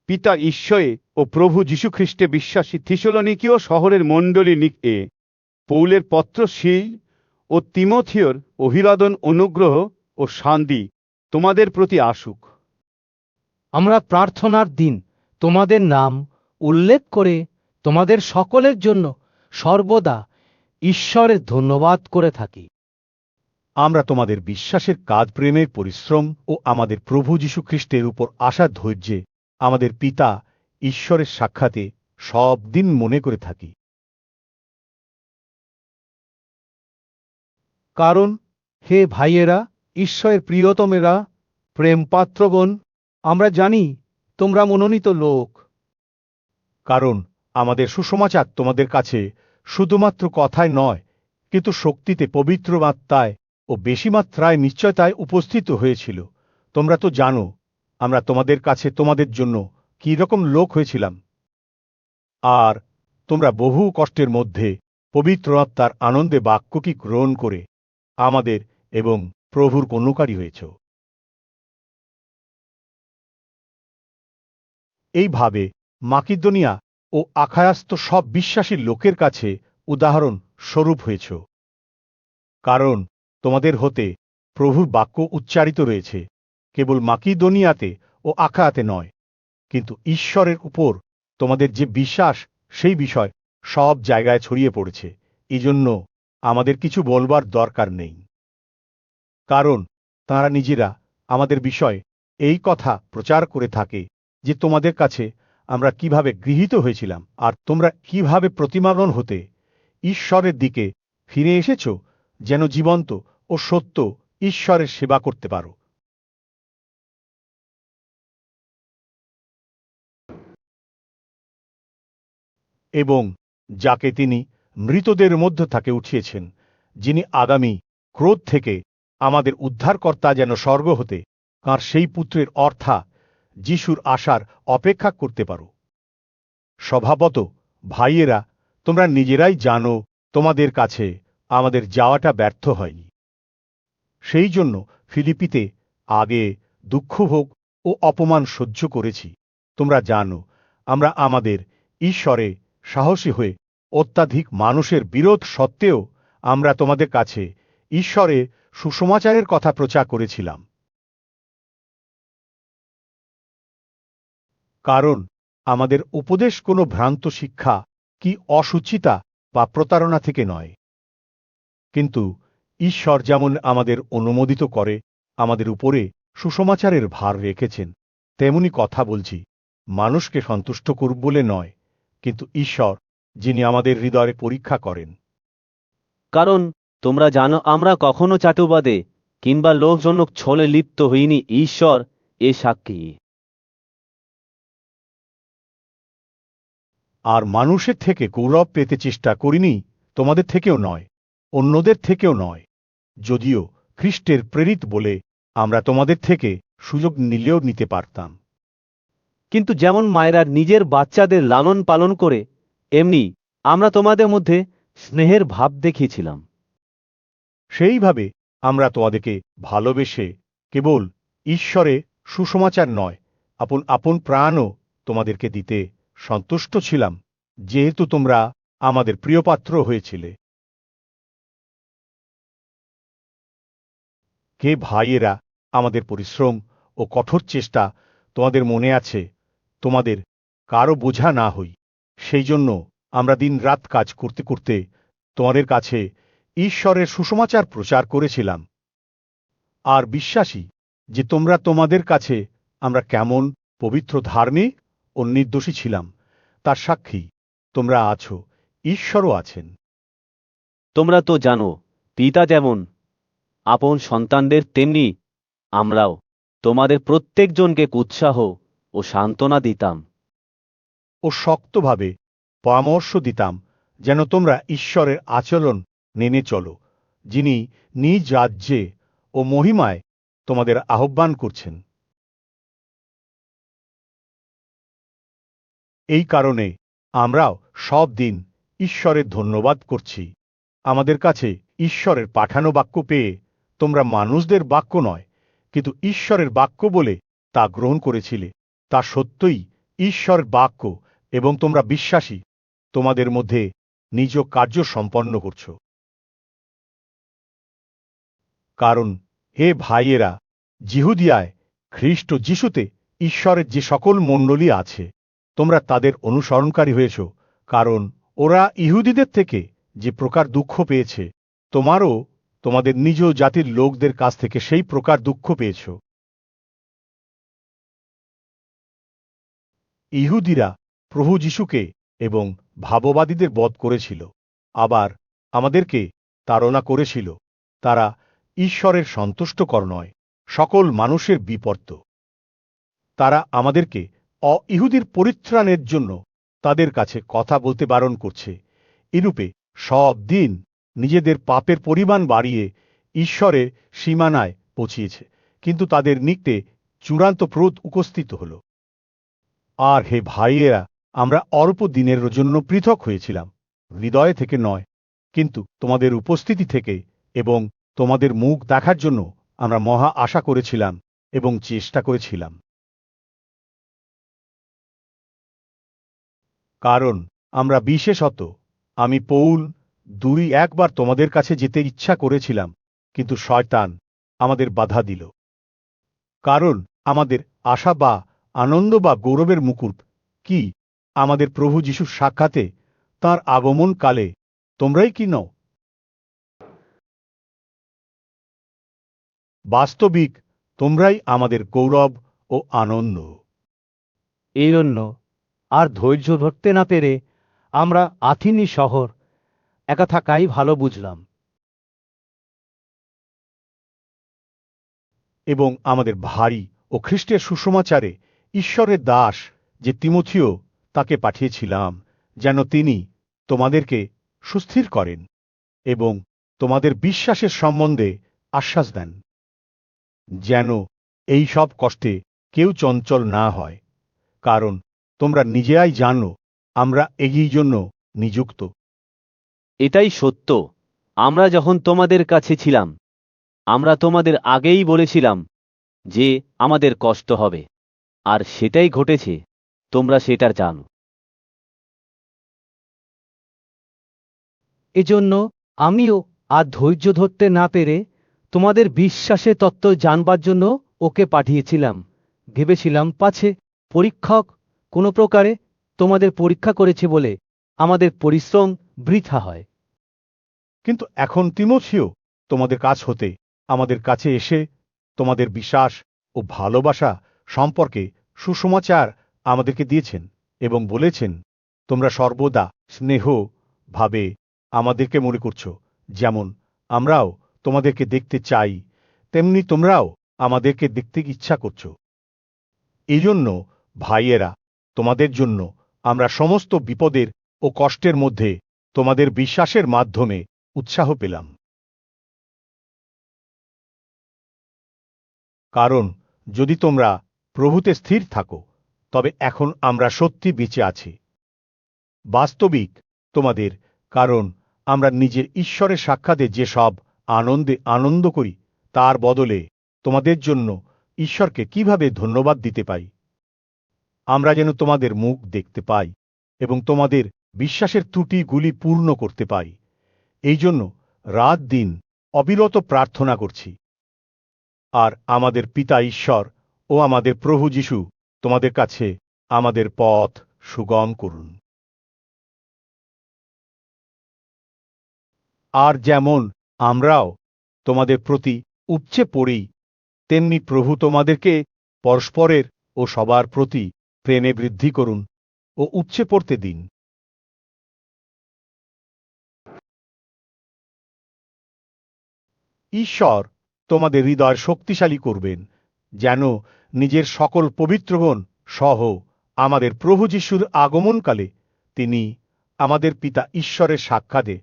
পিতা ঈশ্বরে ও প্রভু যীশুখ্রিস্টে বিশ্বাসী থিসলনিকীয় শহরের মণ্ডলী নিকে পৌলের পত্র শিল ও তিমথিয়র অভিবাদন অনুগ্রহ ও শান্তি তোমাদের প্রতি আসুক। আমরা প্রার্থনার দিন তোমাদের নাম উল্লেখ করে তোমাদের সকলের জন্য সর্বদা ঈশ্বরের ধন্যবাদ করে থাকি। আমরা তোমাদের বিশ্বাসের কাজ, প্রেমের পরিশ্রম ও আমাদের প্রভু যীশুখ্রিস্টের উপর আশা ধৈর্যে আমাদের পিতা ঈশ্বরের সাক্ষাতে সব দিন মনে করে থাকি। কারণ হে ভাইয়েরা, ঈশ্বরের প্রিয়তমেরা, প্রেমপাত্রগণ, আমরা জানি তোমরা মনোনীত লোক। কারণ আমাদের সুসমাচার তোমাদের কাছে শুধুমাত্র কথায় নয়, কিন্তু শক্তিতে, পবিত্র আত্মায় ও বেশি মাত্রায় নিশ্চয়তায় উপস্থিত হয়েছিল। তোমরা তো জানো আমরা তোমাদের কাছে তোমাদের জন্য কী রকম লোক হয়েছিলাম। আর তোমরা বহু কষ্টের মধ্যে পবিত্র আত্মার আনন্দে বাক্যকে গ্রহণ করে আমাদের এবং প্রভুর অনুকারী হয়েছ। এইভাবে মাকিদোনিয়া ও আখায়াস্ত সব বিশ্বাসী লোকের কাছে উদাহরণ স্বরূপ হয়েছ। কারণ তোমাদের হতে প্রভুর বাক্য উচ্চারিত রয়েছে, কেবল মাকিদোনিয়াতে ও আখায়াতে নয়, কিন্তু ঈশ্বরের উপর তোমাদের যে বিশ্বাস সেই বিষয় সব জায়গায় ছড়িয়ে পড়েছে। এজন্য আমাদের কিছু বলবার দরকার নেই। কারণ তাঁরা নিজেরা আমাদের বিষয়ে এই কথা প্রচার করে থাকে যে তোমাদের কাছে আমরা কিভাবে গৃহীত হয়েছিলাম আর তোমরা কিভাবে প্রতিমাগণ হতে ঈশ্বরের দিকে ফিরে এসেছ, যেন জীবন্ত ও সত্য ঈশ্বরের সেবা করতে পারো। এবং যাকে তিনি মৃতদের মধ্য থেকে উঠিয়েছেন, যিনি আগামী ক্রোধ থেকে আমাদের উদ্ধারকর্তা, যেন স্বর্গ হতে তাঁর সেই পুত্রের অর্থাৎ যিশুর আসার অপেক্ষা করতে পারো। স্বভাবত ভাইয়েরা, তোমরা নিজেরাই জানো তোমাদের কাছে আমাদের যাওয়াটা ব্যর্থ হয়নি। সেই জন্য ফিলিপিতে আগে দুঃখভোগ ও অপমান সহ্য করেছি। তোমরা জানো আমরা আমাদের ঈশ্বরে সাহসী হয়ে অত্যাধিক মানুষের বিরোধ সত্ত্বেও আমরা তোমাদের কাছে ঈশ্বরে সুসমাচারের কথা প্রচার করেছিলাম। কারণ আমাদের উপদেশ কোনো ভ্রান্ত শিক্ষা কি অসুচিতা বা প্রতারণা থেকে নয়, কিন্তু ঈশ্বর যেমন আমাদের অনুমোদিত করে আমাদের উপরে সুসমাচারের ভার রেখেছেন, তেমনি কথা বলছি মানুষকে সন্তুষ্ট করব বলে নয়, কিন্তু ঈশ্বর যিনি আমাদের হৃদয়ে পরীক্ষা করেন। কারণ তোমরা জানো আমরা কখনো চাটুবাদে কিংবা লোকজনক ছলে লিপ্ত হইনি, ঈশ্বর এ সাক্ষী। আর মানুষের থেকে গৌরব পেতে চেষ্টা করিনি, তোমাদের থেকেও নয়, অন্যদের থেকেও নয়, যদিও খ্রিস্টের প্রেরিত বলে আমরা তোমাদের থেকে সুযোগ নিলেও নিতে পারতাম। কিন্তু যেমন মায়েরা নিজের বাচ্চাদের লালন পালন করে, এমনি আমরা তোমাদের মধ্যে স্নেহের ভাব দেখিয়েছিলাম। সেইভাবে আমরা তোমাদেরকে ভালোবেসে কেবল ঈশ্বরে সুসমাচার নয়, আপন আপন প্রাণও তোমাদেরকে দিতে সন্তুষ্ট ছিলাম, যেহেতু তোমরা আমাদের প্রিয়পাত্র হয়েছিলে। কে ভাইয়েরা, আমাদের পরিশ্রম ও কঠোর চেষ্টা তোমাদের মনে আছে, তোমাদের কারো বোঝা না হই, সেই জন্য আমরা দিন রাত কাজ করতে করতে তোমাদের কাছে ঈশ্বরের সুসমাচার প্রচার করেছিলাম। আর বিশ্বাসী যে তোমরা তোমাদের কাছে আমরা কেমন পবিত্র, ধার্মিক ও নির্দোষী ছিলাম তার সাক্ষী তোমরা আছো, ঈশ্বরও আছেন। তোমরা তো জানো পিতা যেমন আপন সন্তানদের তেমনি আমরাও তোমাদের প্রত্যেকজনকে উৎসাহ ও সান্ত্বনা দিতাম ও শক্তভাবে পরামর্শ দিতাম যেন তোমরা ঈশ্বরের আচরণ মেনে চলো, যিনি নিজ রাজ্যে ও মহিমায় তোমাদের আহ্বান করছেন। এই কারণে আমরাও সব দিন ঈশ্বরের ধন্যবাদ করছি। আমাদের কাছে ঈশ্বরের পাঠানো বাক্য পেয়ে তোমরা মানুষদের বাক্য নয়, কিন্তু ঈশ্বরের বাক্য বলে তা গ্রহণ করেছিলে, তা সত্যই ঈশ্বর বাক্য এবং তোমরা বিশ্বাসী তোমাদের মধ্যে নিজ কার্য সম্পন্ন করছ। কারণ হে ভাইয়েরা, জিহুদিয়ায় খ্রিস্ট যিশুতে ঈশ্বরের যে সকল মণ্ডলী আছে তোমরা তাদের অনুসরণকারী হয়েছ, কারণ ওরা ইহুদিদের থেকে যে প্রকার দুঃখ পেয়েছে তোমারও তোমাদের নিজ জাতির লোকদের কাছ থেকে সেই প্রকার দুঃখ পেয়েছ। ইহুদিরা প্রভু যিশুকে এবং ভাববাদীদের বধ করেছিল, আবার আমাদেরকে তাড়না করেছিল। তারা ঈশ্বরের সন্তুষ্টকর নয়, সকল মানুষের বিপর্ত। তারা আমাদেরকে ইহুদির পরিত্রাণের জন্য তাদের কাছে কথা বলতে বারণ করছে। এরূপে সব দিন নিজেদের পাপের পরিমাণ বাড়িয়ে ঈশ্বরের সীমানায় পৌঁছিয়েছে, কিন্তু তাদের নিকটে চূড়ান্ত ক্রোধ উপস্থিত হল। আর হে ভাইয়েরা, আমরা অল্প দিনের জন্য পৃথক হয়েছিলাম, হৃদয় থেকে নয়, কিন্তু তোমাদের উপস্থিতি থেকে এবং তোমাদের মুখ দেখার জন্য আমরা মহা আশা করেছিলাম এবং চেষ্টা করেছিলাম। কারণ আমরা বিশেষত আমি পৌল একবার তোমাদের কাছে যেতে ইচ্ছা করেছিলাম, কিন্তু শয়তান আমাদের বাধা দিল। কারণ আমাদের আশা বা আনন্দ বা গৌরবের মুকুট কি আমাদের প্রভু যিশুর সাক্ষাতে তাঁর আগমন কালে তোমরাই কি নও? বাস্তবিক তোমরাই আমাদের গৌরব ও আনন্দ। এই জন্য আর ধৈর্য ধরতে না পেরে আমরা আথিনি শহর একা থাকাই ভালো বুঝলাম। এবং আমাদের ভারী ও খ্রিস্টের সুসমাচারে ঈশ্বরের দাস যে তিমথিও তাকে পাঠিয়েছিলাম, যেন তিনি তোমাদেরকে সুস্থির করেন এবং তোমাদের বিশ্বাসের সম্বন্ধে আশ্বাস দেন, যেন এই সব কষ্টে কেউ চঞ্চল না হয়। কারণ তোমরা নিজেরাই জানো আমরা এই জন্য নিযুক্ত। এটাই সত্য, আমরা যখন তোমাদের কাছে ছিলাম আমরা তোমাদের আগেই বলেছিলাম যে আমাদের কষ্ট হবে, আর সেটাই ঘটেছে, তোমরা সেটার জানো। এজন্য আমিও আর ধৈর্য ধরতে না পেরে তোমাদের বিশ্বাসের তত্ত্ব জানবার জন্য ওকে পাঠিয়েছিলাম। ভেবেছিলাম পাছে পরীক্ষক কোনো প্রকারে তোমাদের পরীক্ষা করেছে বলে আমাদের পরিশ্রম বৃথা হয়। কিন্তু এখন তিমথিও তোমাদের কাছ হতে আমাদের কাছে এসে তোমাদের বিশ্বাস ও ভালোবাসা সম্পর্কে সুসমাচার আমাদেরকে দিয়েছেন এবং বলেছেন তোমরা সর্বদা স্নেহ ভাবে আমাদেরকে মনে করছ, যেমন আমরাও তোমাদেরকে দেখতে চাই তেমনি তোমরাও আমাদেরকে দেখতে ইচ্ছা করছ। এই জন্য ভাইয়েরা, তোমাদের জন্য আমরা সমস্ত বিপদের ও কষ্টের মধ্যে তোমাদের বিশ্বাসের মাধ্যমে উৎসাহ পেলাম। কারণ যদি তোমরা প্রভুতে স্থির থাকো তবে এখন আমরা সত্যি বেঁচে আছি। বাস্তবিক তোমাদের, কারণ আমরা নিজের ঈশ্বরের সাক্ষাতে যে সব আনন্দে আনন্দ করি তার বদলে তোমাদের জন্য ঈশ্বরকে কিভাবে ধন্যবাদ দিতে পাই। আমরা যেন তোমাদের মুখ দেখতে পাই এবং তোমাদের বিশ্বাসের ত্রুটিগুলি পূর্ণ করতে পাই, এই জন্য রাত দিন অবিরত প্রার্থনা করছি। আর আমাদের পিতা ঈশ্বর ও আমাদের প্রভু যিশু তোমাদের কাছে আমাদের পথ সুগম করুন। আর যেমন আমরাও তোমাদের প্রতি উপচে পড়ি, তেমনি প্রভু তোমাদেরকে পরস্পরের ও সবার প্রতি প্রেমে বৃদ্ধি করুন ও উপচে পড়তে দিন। ঈশ্বর তোমাদের হৃদয় শক্তিশালী করবেন, যেন নিজের সকল পবিত্রগণ সহ আমাদের প্রভু যিশুর আগমনকালে তিনি আমাদের পিতা ঈশ্বরের সাক্ষাতে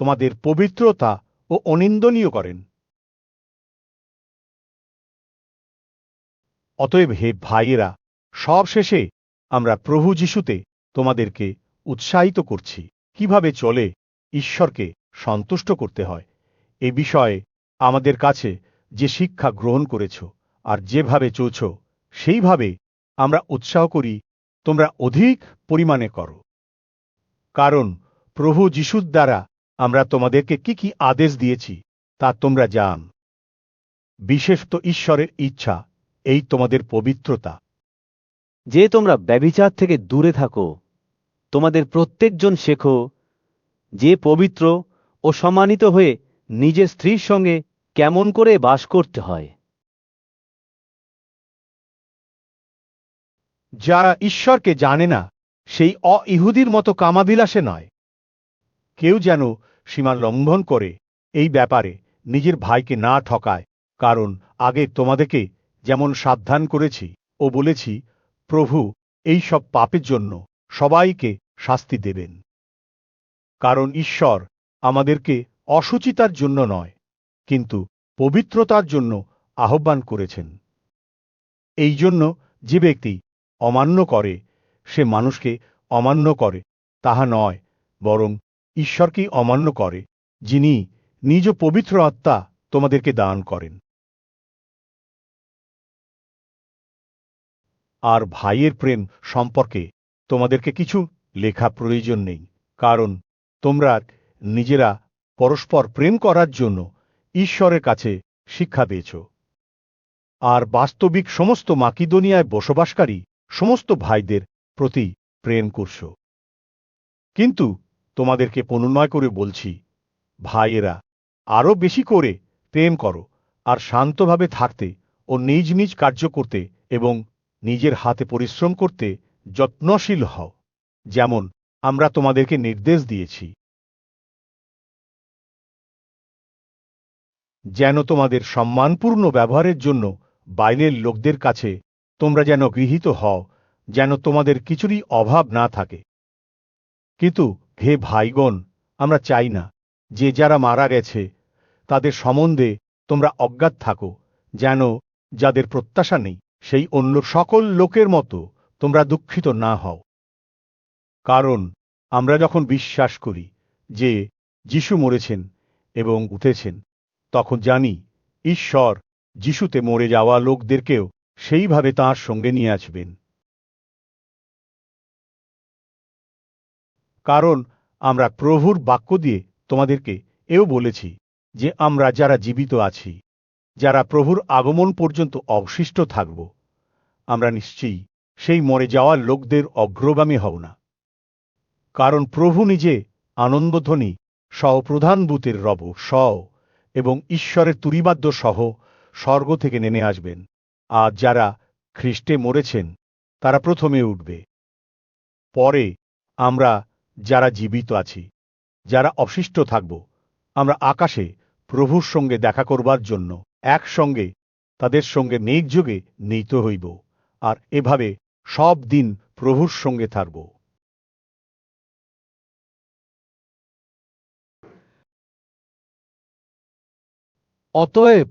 তোমাদের পবিত্রতা ও অনিন্দনীয় করেন। অতএব হে ভাইয়েরা, সব শেষে আমরা প্রভু যিশুতে তোমাদেরকে উৎসাহিত করছি কিভাবে চলে ঈশ্বরকে সন্তুষ্ট করতে হয়। এ বিষয়ে আমাদের কাছে যে শিক্ষা গ্রহণ করেছ আর যেভাবে চলছ সেইভাবে আমরা উৎসাহ করি তোমরা অধিক পরিমাণে করো। কারণ প্রভু যিশুর দ্বারা আমরা তোমাদেরকে কি কি আদেশ দিয়েছি তা তোমরা জান। বিশেষত ঈশ্বরের ইচ্ছা এই তোমাদের পবিত্রতা, যে তোমরা ব্যভিচার থেকে দূরে থাকো, তোমাদের প্রত্যেকজন শেখো যে পবিত্র ও সম্মানিত হয়ে নিজের স্ত্রীর সঙ্গে কেমন করে বাস করতে হয়। যারা ঈশ্বরকে জানে না সেই অ-ইহুদির মতো কামাবিলাসে নয়। কেউ যেন সীমা লঙ্ঘন করে এই ব্যাপারে নিজের ভাইকে না ঠকায়, কারণ আগে তোমাদেরকে যেমন সাবধান করেছি ও বলেছি, প্রভু এই সব পাপের জন্য সবাইকে শাস্তি দেবেন। কারণ ঈশ্বর আমাদেরকে অশুচিতার জন্য নয়, কিন্তু পবিত্রতার জন্য আহ্বান করেছেন। এই জন্য যে ব্যক্তি অমান্য করে সে মানুষকে অমান্য করে তাহা নয়, বরং ঈশ্বরকেই অমান্য করে, যিনি নিজ পবিত্র আত্মা তোমাদেরকে দান করেন। আর ভাইয়ের প্রেম সম্পর্কে তোমাদেরকে কিছু লেখা প্রয়োজন নেই, কারণ তোমরা নিজেরা পরস্পর প্রেম করার জন্য ঈশ্বরের কাছে শিক্ষা পেয়েছ। আর বাস্তবিক সমস্ত মাকিদোনিয়ায় বসবাসকারী সমস্ত ভাইদের প্রতি প্রেম করছ। কিন্তু তোমাদেরকে পুনর্নয় করে বলছি, ভাইয়েরা, আরও বেশি করে প্রেম করো, আর শান্তভাবে থাকতে ও নিজ নিজ কার্য করতে এবং নিজের হাতে পরিশ্রম করতে যত্নশীল হও, যেমন আমরা তোমাদেরকে নির্দেশ দিয়েছি। যেন তোমাদের সম্মানপূর্ণ ব্যবহারের জন্য বাইরের লোকদের কাছে তোমরা যেন গৃহীত হও, যেন তোমাদের কিছুরই অভাব না থাকে। কিন্তু হে ভাইগণ, আমরা চাই না যে যারা মারা গেছে তাদের সম্বন্ধে তোমরা অজ্ঞাত থাকো, যেন যাদের প্রত্যাশা নেই সেই অন্য সকল লোকের মতো তোমরা দুঃখিত না হও। কারণ আমরা যখন বিশ্বাস করি যে যিশু মরেছেন এবং উঠেছেন, তখন জানি ঈশ্বর যিশুতে মরে যাওয়া লোকদেরকেও সেইভাবে তাঁর সঙ্গে নিয়ে আসবেন। কারণ আমরা প্রভুর বাক্য দিয়ে তোমাদেরকে এও বলেছি যে আমরা যারা জীবিত আছি, যারা প্রভুর আগমন পর্যন্ত অবশিষ্ট থাকব, আমরা নিশ্চয়ই সেই মরে যাওয়া লোকদের অগ্রগামী হব না। কারণ প্রভু নিজে আনন্দধ্বনি সহ প্রধান দূতের রব সহ এবং ঈশ্বরের তুরিবাদ্য সহ স্বর্গ থেকে নেমে আসবেন, আর যারা খ্রিস্টে মরেছেন তারা প্রথমে উঠবে। পরে আমরা যারা জীবিত আছি, যারা অবশিষ্ট থাকব, আমরা আকাশে প্রভুর সঙ্গে দেখা করবার জন্য একসঙ্গে তাদের সঙ্গে মেঘযোগে নীত হইব, আর এভাবে সব দিন প্রভুর সঙ্গে থাকব। অতএব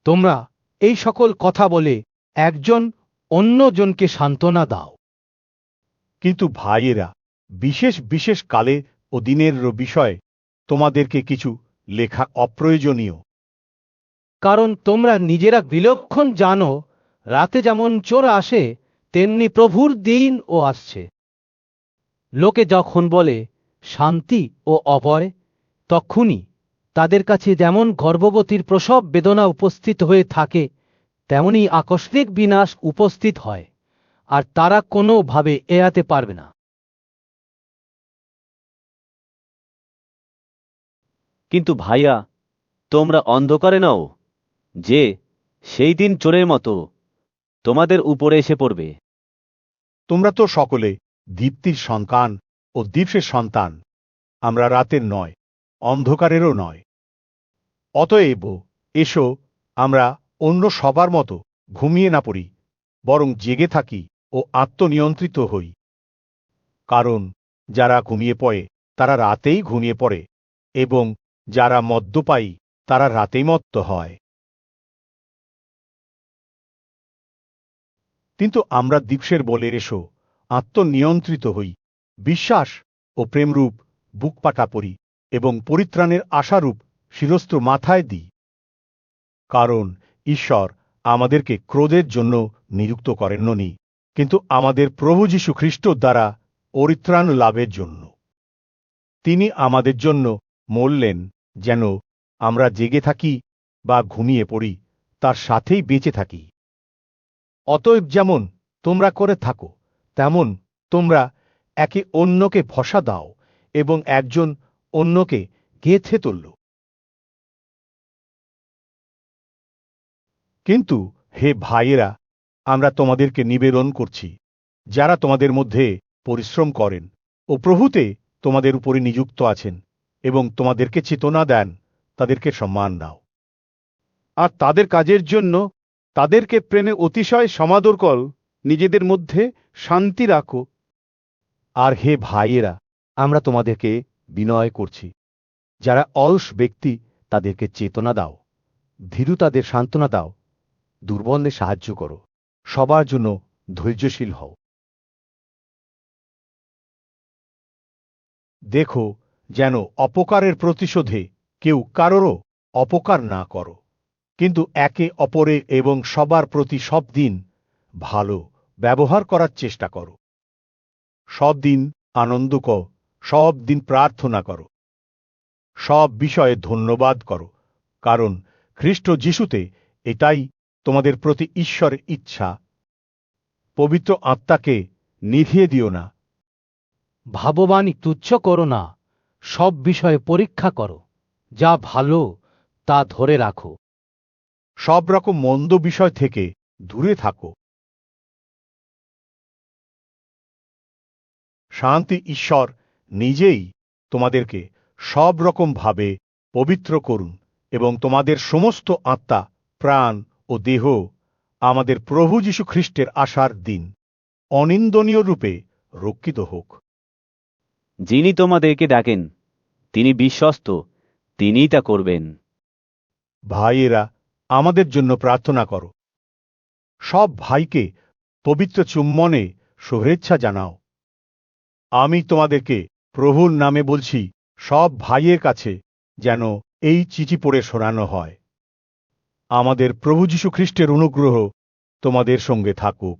তোমরা এই সকল কথা বলে একজন অন্যজনকে সান্ত্বনা দাও। কিন্তু ভাইয়েরা, বিশেষ বিশেষ কালে ও দিনের বিষয়ে তোমাদেরকে কিছু লেখা অপ্রয়োজনীয়। কারণ তোমরা নিজেরা বিলক্ষণ জানো, রাতে যেমন চোর আসে তেমনি প্রভুর দিন ও আসছে। লোকে যখন বলে শান্তি ও অভয়, তখনই তাদের কাছে যেমন গর্ভবতীর প্রসব বেদনা উপস্থিত হয়ে থাকে, তেমনি আকস্মিক বিনাশ উপস্থিত হয়, আর তারা কোনোভাবে এড়াতে পারবে না। কিন্তু ভাইয়া, তোমরা অন্ধকারে নও, যে সেই দিন চোরের মতো তোমাদের উপরে এসে পড়বে। তোমরা তো সকলে দীপ্তির সন্তান ও দিবসের সন্তান। আমরা রাতের নয়, অন্ধকারেরও নয়। অতএব এসো, আমরা অন্য সবার মতো ঘুমিয়ে না পড়ি, বরং জেগে থাকি ও আত্মনিয়ন্ত্রিত হই। কারণ যারা ঘুমিয়ে পড়ে তারা রাতেই ঘুমিয়ে পড়ে, এবং যারা মদ্যপায়ী তারা রাতেই মত্ত হয়। কিন্তু আমরা দিবসের বলে এসো আত্মনিয়ন্ত্রিত হই, বিশ্বাস ও প্রেমরূপ বুকপাটা পরি, এবং পরিত্রাণের আশারূপ শিরস্ত্র মাথায় দিই। কারণ ঈশ্বর আমাদেরকে ক্রোধের জন্য নিযুক্ত করেননি, কিন্তু আমাদের প্রভু যীশু খ্রিস্ট দ্বারা পরিত্রাণ লাভের জন্য। তিনি আমাদের জন্য মরলেন যেন আমরা জেগে থাকি বা ঘুমিয়ে পড়ি, তার সাথেই বেঁচে থাকি। অতএব যেমন তোমরা করে থাকো, তেমন তোমরা একে অন্যকে ভরসা দাও এবং একজন অন্যকে গেঁথে তুলল। কিন্তু হে ভাইয়েরা, আমরা তোমাদেরকে নিবেদন করছি, যারা তোমাদের মধ্যে পরিশ্রম করেন ও প্রভুতে তোমাদের উপরে নিযুক্ত আছেন এবং তোমাদেরকে চেতনা দেন, তাদেরকে সম্মান দাও। আর তাদের কাজের জন্য তাদেরকে প্রেমে অতিশয় সমাদর করো, নিজেদের মধ্যে শান্তি রাখো। আর হে ভাইয়েরা, আমরা তোমাদেরকে বিনয় করছি, যারা অলস ব্যক্তি তাদেরকে চেতনা দাও, ভীরু তাদের সান্ত্বনা দাও, দুর্বলদের সাহায্য করো, সবার জন্য ধৈর্যশীল হও। দেখো যেন অপকারের প্রতিশোধে কেউ কারোরও অপকার না করো, কিন্তু একে অপরের এবং সবার প্রতি সব দিন ভালো ব্যবহার করার চেষ্টা করো। সব দিন আনন্দ করো, সব দিন প্রার্থনা করো, সব বিষয়ে ধন্যবাদ করো, কারণ খ্রিস্ট যিশুতে এটাই তোমাদের প্রতি ঈশ্বরের ইচ্ছা। পবিত্র আত্মাকে নিভিয়ে দিও না। ভাববাণী তুচ্ছ করো না, সব বিষয়ে পরীক্ষা করো, যা ভালো তা ধরে রাখো। সব রকম মন্দ বিষয় থেকে দূরে থাকো। শান্তি ঈশ্বর নিজেই তোমাদেরকে সব রকম ভাবে পবিত্র করুন এবং তোমাদের সমস্ত আত্মা, প্রাণ ও দেহ আমাদের প্রভু যীশু খ্রিস্টের আসার দিন অনিন্দনীয় রূপে রক্ষিত হোক। যিনি তোমাদেরকে ডাকেন তিনি বিশ্বস্ত, তিনিই তা করবেন। ভাইয়েরা, আমাদের জন্য প্রার্থনা করো। সব ভাইকে পবিত্র চুম্বনে শুভেচ্ছা জানাও। আমি তোমাদেরকে প্রভুর নামে বলছি, সব ভাইয়ের কাছে যেন এই চিঠি পড়ে শোনানো হয়। আমাদের প্রভু যীশু খ্রিস্টের অনুগ্রহ তোমাদের সঙ্গে থাকুক।